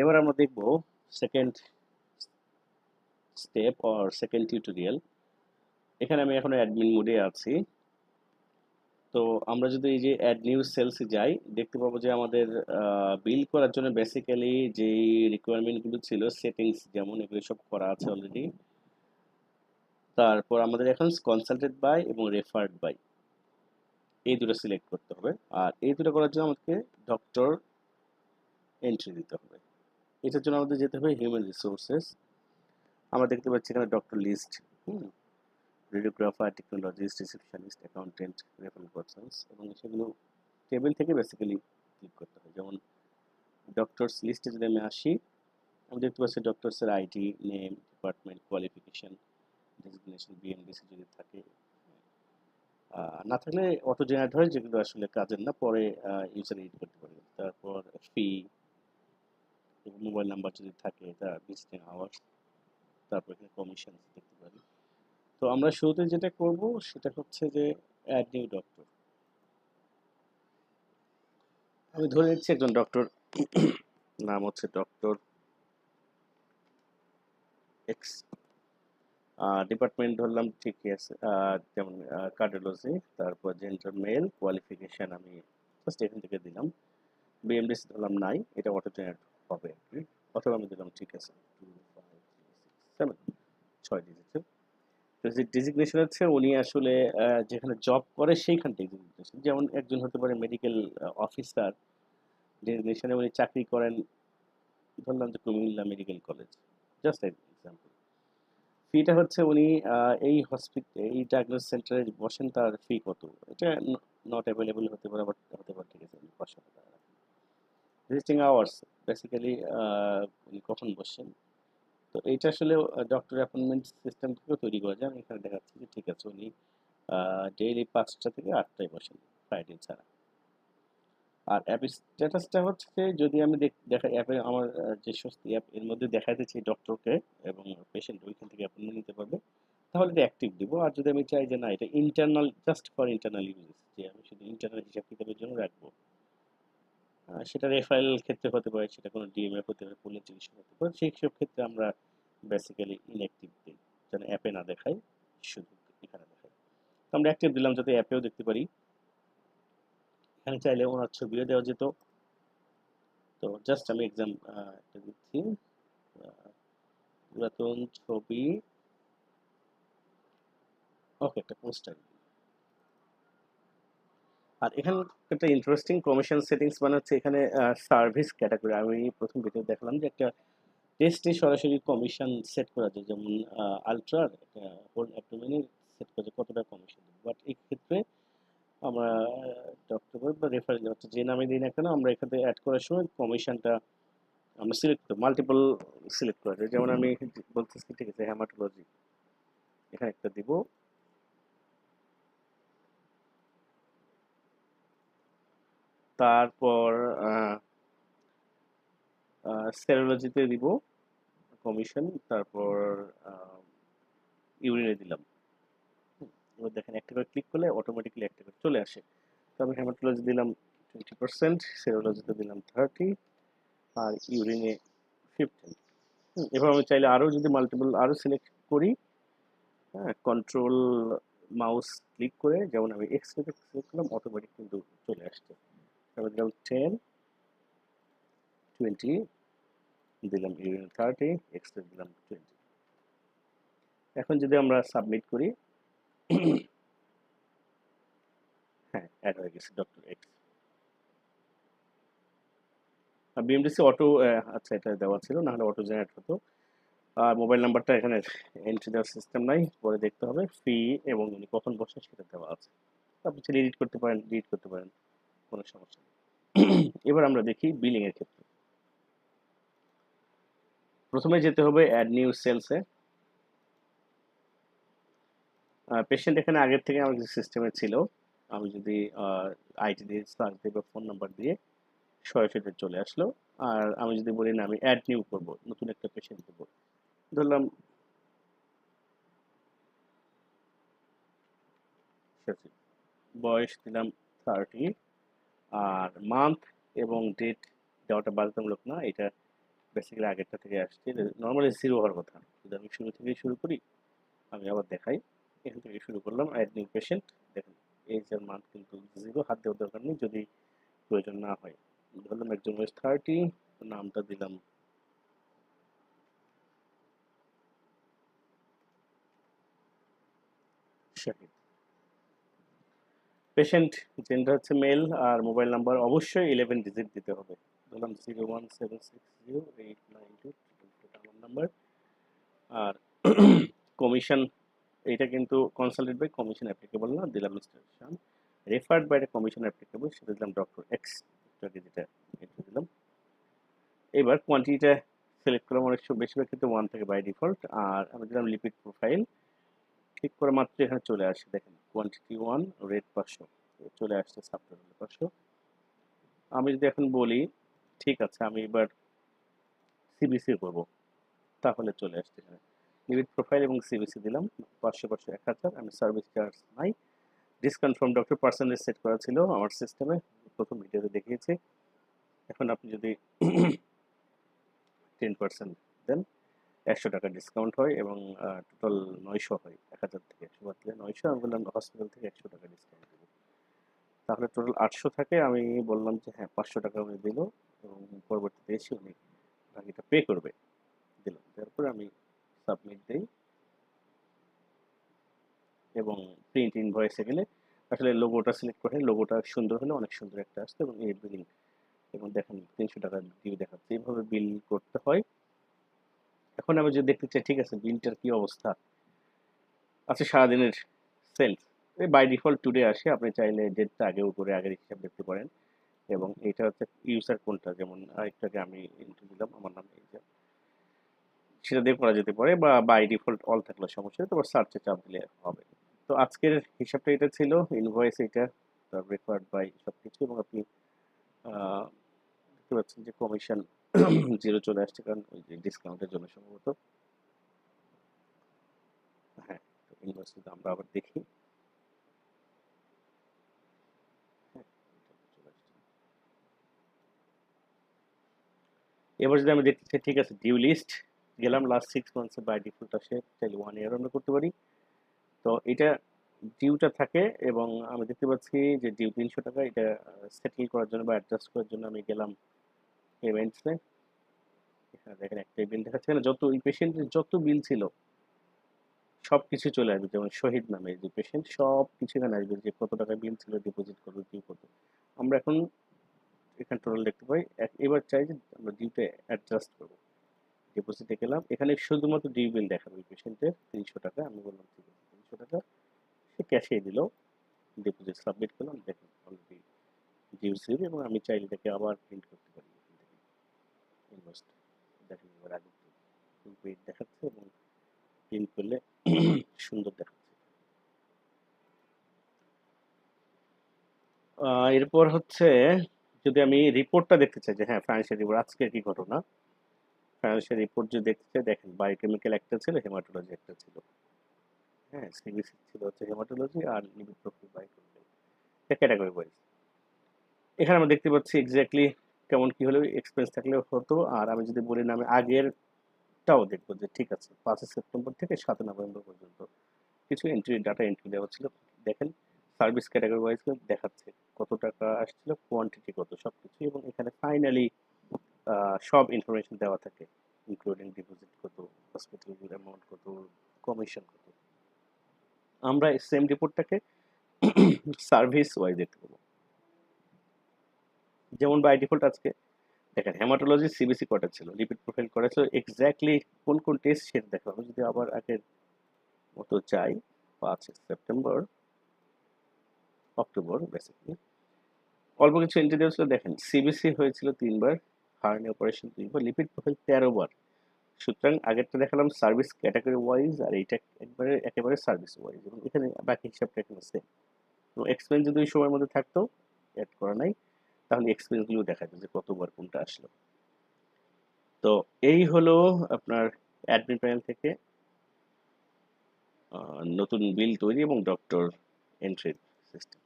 এবার আমরা দেখব second step or second tutorial. এখানে আমি এখন অ্যাডমিন মোডে আছি। তো আমরা যদি এই যে অ্যাড নিউ সেলসে যাই, দেখতে পাবো যে আমাদের বিল করার জন্য বেসিক্যালি যেই রিকোয়ারমেন্টগুলো ছিল, সেটিংস যেমন, এগুলো সব করা আছে অলরেডি। তারপর আমাদের এখন কনসাল্টেড বাই এবং রেফার্ড বাই এই দুটো সিলেক্ট করতে হবে। আর এই দুটো করার জন্য আমাদেরকে ডক্টর এন্ট্রি দিতে হবে। এটার জন্য আমাদের যেতে হবে হিউম্যান রিসোর্সেস। আমরা দেখতে পাচ্ছি এখানে doctor list, radiographer, technologist, receptionist, accountant, referral persons, এবং সেগুলো টেবিল থেকে বেসিক্যালি ক্লিক করতে হয়। যেমন ডক্টরস লিস্টে যদি আমি আসি, আমি দেখতে পাচ্ছি ডক্টরসের ID, name, department, qualification, designation, BMDC যদি থাকে। না থাকলে অটো জেনারেট হয়, যেগুলো আসলে কাজের না, পরে ইউজার এডিট করতে পারবে। তারপর ফি এবং মোবাইল নাম্বার যদি থাকে, এটা ভিজিটিং আওয়ার্স, তারপর এখানে কমিশন দেখতে পারি। তো আমরা শুরুতে যেটা করব সেটা হচ্ছে যে অ্যাড নিউ ডক্টর। আমি ধরে নিচ্ছি একজন ডক্টর, নাম হচ্ছে ডক্টর এক্স। ডিপার্টমেন্ট ধরলাম, ঠিকই আছে, যেমন কার্ডিওলজি। তারপর জেন্ডার মেল, কোয়ালিফিকেশন আমি ফার্স্ট এখান থেকে দিলাম। বিএমডিসি ধরলাম নাই, এটা অটো জেনারেট হবে আর কি। অথবা আমি দিলাম, ঠিক আছে, 2 5 3 6 7, 6 ডিজিটের। তো যে ডেজিগনেশন হচ্ছে উনি আসলে যেখানে জব করে সেইখান থেকে ডেজিগনেশন। যেমন একজন হতে পারে মেডিকেল অফিসার, ডেজিগনেশনে উনি চাকরি করেন ধরলাম যে Comilla medical college, just example. ফিটা হচ্ছে উনি এই ডায়াগনোস সেন্টারে বসেন, তার ফি কত, এটা নট অ্যাভেলেবল হতে পারে, বাট হতে পারে, ঠিক আছে, 500 টাকা। ভিজিটিং আওয়ার্স, বেসিক্যালি উনি কখন বসেন। তো এইটা আসলে ডক্টর অ্যাপয়েন্টমেন্ট সিস্টেম থেকেও তৈরি করা যায়। আমি এখানে দেখাচ্ছি যে ঠিক আছে, উনি ডেইলি 5টা থেকে 8টায় বসেন, ফ্রাইডে ছাড়া। আর অ্যাপের স্ট্যাটাসটা হচ্ছে যে যদি আমি দেখা অ্যাপে আমার যে সমস্ত অ্যাপ এর মধ্যে দেখাতে চাই ডক্টরকে এবং পেশেন্ট ওইখান থেকে অ্যাপয়েন্টমেন্ট নিতে পারবে, তাহলে এটা অ্যাক্টিভ দিব। আর যদি আমি চাই যে না, এটা internal, just for internal use, যে আমি শুধু ইন্টারনাল হিসাব কিতাবের জন্য রাখবো, সেটা রেফারেল ক্ষেত্রে হতে পারে, সেটা কোনো ডিএমএফ হতে পারে, পুলিশ চিকিৎসা হতে পারে, সেই সব ক্ষেত্রে আমরা বেসিক্যালি ইনঅ্যাক্টিভ দিই, যেন অ্যাপে না দেখাই, শুধু এখানে দেখাই। তো আমরা অ্যাক্টিভ দিলাম যাতে অ্যাপেও দেখতে পারি। এখানে চাইলে ওনার ছবিও দেওয়া যেত। তো জাস্ট আমি এক্সাম একটা দিচ্ছি, পুরাতন ছবি, ওকে, একটা পোস্টার। আর এখানে একটা ইন্টারেস্টিং কমিশন সেটিংস মানে হচ্ছে এখানে সার্ভিস ক্যাটাগরি। আমি প্রথম ভিডিও দেখলাম যে একটা টেস্টে সরাসরি কমিশন সেট করা যায়, যেমন আলট্রার একটা হোল অ্যাবডোমেনের সেট করা যায় কতটা কমিশন। বাট এই ক্ষেত্রে আমরা ডক্টর বা রেফারেল হচ্ছে যে নামে দিই না কেন, আমরা এখানে অ্যাড করার সময় কমিশনটা আমরা সিলেক্ট করতে মাল্টিপল সিলেক্ট করা যায়। যেমন আমি বলতেছি, ঠিক আছে, হ্যামাটোলজি, এখানে একটা দিব। তারপর সেরোলজিতে দিব কমিশন, তারপর ইউরিনে দিলাম। এবার দেখেন একটা করে ক্লিক করলে অটোমেটিক্যালি একটা করে চলে আসে। তো আমি হেমাটোলজি দিলাম 20%, সেরোলজিতে দিলাম 30, আর ইউরিনে 15। এবার আমি চাইলে আরও যদি মাল্টিপল আরও সিলেক্ট করি, হ্যাঁ, কন্ট্রোল মাউস ক্লিক করে, যেমন আমি এক্সরে সিলেক্ট করলাম, অটোমেটিক কিন্তু চলে আসছে। তারপর দিলাম 10, 20, দিলাম ইউরিন 30, এক্সরে দিলাম 20। এখন যদি আমরা সাবমিট করি, হ্যাঁ, অ্যাড হয়ে গেছে ডক্টর এক্স। বিএমডিসি অটো, আচ্ছা, এটা দেওয়া ছিল, না হলে অটো জেনারেট হতো। আর মোবাইল নাম্বারটা এখানে এন্ট্রি দেওয়ার সিস্টেম নাই, পরে দেখতে হবে। ফি এবং উনি কখন বসে সেটা দেওয়া আছে। আপনি চাইলে এডিট করতে পারেন, ডিলিট করতে পারেন, কোনো সমস্যা নেই। এবার আমরা দেখি বিলিং এর ক্ষেত্রে। প্রথমে যেতে হবে অ্যাড নিউ সেলসে। পেশেন্ট এখানে আগের থেকে আমাদের সিস্টেমে ছিল। আমি যদি আইডি দিয়ে সার্চ দিই বা ফোন নাম্বার দিয়ে, সরাসরি চলে আসলো। আর আমি যদি বলি না, আমি অ্যাড নিউ করবো, নতুন একটা পেশেন্ট দেবো, ধরলাম বয়স দিলাম 30, আর মান্থ এবং ডেট দেওয়াটা বাধ্যতামূলক না, এটা বেসিক্যালি আগেরটা থেকে আসছে, নর্মালি জিরো হওয়ার কথা। যদি আমি শুরু থেকেই শুরু করি, আমি আবার দেখাই, এখান থেকে শুরু করলাম অ্যাড নিউ পেশেন্ট। দেখেন এজ এর মান কিন্তু জিরো, হাত দেওয়ার দরকার নেই যদি প্রয়োজন না হয়। ধরলাম একজন বয়স 30, নামটা দিলাম শাহিদ। পেশেন্ট জেন্ডার হচ্ছে মেল, আর মোবাইল নাম্বার অবশ্যই 11 ডিজিট দিতে হবে। ধরলাম 017608922 আমার নাম্বার। আর কমিশন, এটা কিন্তু কনসালটেড বাই কমিশন অ্যাপ্লিকেবল না, দিলাম mister Shan. Referred by commission applicable, সেটা দিলাম ডক্টর এক্স, যেটা এটা দিলাম। এবার কোয়ান্টিটিটা সিলেক্ট করলাম, অনেক বেশিরভাগ কিন্তু 1 থেকে বাই ডিফল্ট। আর আমি দিলাম লিপিড প্রোফাইল, ক্লিক করা মাত্র এখানে চলে আসে, দেখেন কোয়ান্টিটি 1, রেট 500 চলে আসছে, সাবটোটাল 500। আমি যদি এখন বলি ঠিক আছে আমি এবার সিবিসি করব, তাহলে চলে আসছে এখানে লিপিড প্রোফাইল এবং সিবিসি দিলাম 500 500 1000। আমি সার্ভিস চার্জ নাই, discount from doctor percentage set করা ছিল আমার সিস্টেমে, প্রথম ভিডিওতে দেখিয়েছি। এখন আপনি যদি 10% দেন 100 টাকা ডিসকাউন্ট হয় এবং টোটাল 900 হয়। 1000 থেকে 100 বাদ দিলে 900, আমি বললাম হসপিটাল থেকে 100 টাকা ডিসকাউন্ট দেবো, তাহলে টোটাল 800 থাকে। আমি বললাম যে হ্যাঁ 500 টাকা উনি দিল এবং পরবর্তীতে এসে উনি বাকিটা পে করবে, দিলাম। তারপরে আমি সাবমিট দিই এবং প্রিন্ট ইনভয়েসে গেলে আসলে লোগোটা সিলেক্ট করে, লোগোটা সুন্দর হলে অনেক সুন্দর একটা আসছে এবং এই বিলিং, এবং দেখেন 300 টাকা ডিউ দেখাচ্ছে। এইভাবে বিল করতে হয়। এখন আমি যদি দেখতে চাই ঠিক আছে বিলটার কি অবস্থা আছে, সারাদিনের সেলস বাই ডিফল্ট টুডে আসে, আপনি চাইলে ডেটটা আগেও করে আগের হিসাব দেখতে পারেন। এবং এটা হচ্ছে ইউজার কোনটা, যেমন আরেকটাকে আমি ইন্টু দিলাম আমার নাম, এই যে সেটা দিয়ে করা যেতে পারে, বা বাই ডিফল্ট অল থাকলে সমস্যা নেই, তারপর সার্চে চাপ দিলে হবে। তো আজকের হিসাবটা এটা ছিল, ইনভয়েস এটা, তার রেকর্ড বাই সবকিছু। এবং আপনি দেখতে পাচ্ছেন যে কমিশন জিরো চলে আসছে, কারণ ওই যে ডিসকাউন্টের জন্য সম্ভবত। হ্যাঁ, ইনভয়েস যদি আমরা আবার দেখি, হ্যাঁ, চলে আসছে। এবার যদি আমি দেখতে চাই ঠিক আছে ডিউ লিস্ট, গেলাম লাস্ট 6 মান্থসে বাই ডিফল্ট আসে, চাইলে 1 ইয়ার আমরা করতে পারি। তো এটা ডিউটা থাকে এবং আমি দেখতে পাচ্ছি যে ডিউ 300 টাকা। এটা সেটেল করার জন্য বা অ্যাডজাস্ট করার জন্য আমি গেলাম পেমেন্টসে। এখানে দেখেন একটাই বিল দেখাচ্ছে, এখানে যত এই পেশেন্টের যত বিল ছিল সব কিছু চলে আসবে, যেমন শহীদ নামে যে পেশেন্ট, সব কিছু এখানে আসবে, যে কত টাকা বিল ছিল, ডিপোজিট করবো কি কত। আমরা এখন এখানে টোটাল দেখতে পাই। এবার চাই যে আমরা ডিউটা অ্যাডজাস্ট করবো, ডিপোজিটে গেলাম, এখানে শুধুমাত্র ডিউ বিল দেখাবে ওই পেশেন্টের 300 টাকা। আমি বললাম ঠিক আছে 300 টাকা, সে ক্যাশে দিল, ডিপোজিট সাবমিট করলাম, দেখেন অলরেডি ডিউ সেভ। এবং আমি চাইলে এটাকে আবার প্রিন্ট করতে পারি, এখান থেকে ইনভয়েসটা দেখেন এবার আগে ফুল পেজ দেখাচ্ছে এবং প্রিন্ট করলে সুন্দর দেখাচ্ছে। এরপর হচ্ছে যদি আমি রিপোর্টটা দেখতে চাই যে হ্যাঁ ফাইন্যান্সিয়াল রিপোর্ট আজকের কি ঘটনা, ফাইন্যান্সিয়াল রিপোর্ট যদি দেখতে চাই, দেখেন বায়োকেমিক্যাল একটা ছিল, হেমাটোলজি একটা ছিল। হ্যাঁ, সিবিসি ছিল হচ্ছে হেমাটোলজি, আর লিপিড প্রোফাইল বায়োকেমিক্যাল, এটা ক্যাটাগরি ওয়াইজ। এখানে আমরা দেখতে পাচ্ছি এক্স্যাক্টলি কেমন কি হলে এক্সপেন্স থাকলে হতো। আর আমি যদি বলি না, আমি আগেরটাও দেখবো যে ঠিক আছে 5 সেপ্টেম্বর থেকে 7 নভেম্বর পর্যন্ত কিছু এন্ট্রি, ডাটা এন্ট্রি দেওয়া ছিল। দেখেন সার্ভিস ক্যাটাগরি ওয়াইজ দেখাচ্ছে কত টাকা আসছিল, কোয়ান্টিটি কত, সবকিছু। এবং এখানে ফাইনালি সব ইনফরমেশন দেওয়া থাকে, ইনক্লুডিং ডিপোজিট কত, হসপিটাল অ্যামাউন্ট কত, কমিশন কত। আমরা সেম রিপোর্টটাকে সার্ভিস ওয়াইজ দেখতে পাবো। যেমন বাই ডিফল্ট আজকে দেখেন হেমাটোলজি সিবিসি কটা ছিল, লিপিড প্রোফাইল করা ছিল, এক্স্যাক্টলি কোন কোন টেস্ট সেটা দেখা হবে। যদি আবার আগের মতো চাই 5 সেপ্টেম্বর, অক্টোবর, বেসিক্যালি অল্প কিছু এন্ট্রি দেওয়া ছিল। দেখেন সিবিসি হয়েছিল 3 বার, হার্নি অপারেশন 2 বার, লিপিড প্রোফাইল 13 বার। সুতরাং আগেরটা দেখালাম সার্ভিস ক্যাটাগরি ওয়াইজ, আর এইটা একেবারে সার্ভিস ওয়াইজ, এবং এখানে বাকি হিসাবটা এখানে সেম। তো এক্সপেন্স যদি ওই সময়ের মধ্যে থাকতো, অ্যাড করা নাই, তাহলে এক্সপেন্স গুলো দেখা যায় যে কতবার কোনটা আসলো। তো এই হলো আপনার অ্যাডমিন প্যানেল থেকে নতুন বিল তৈরি এবং ডক্টর এন্ট্রি সিস্টেম।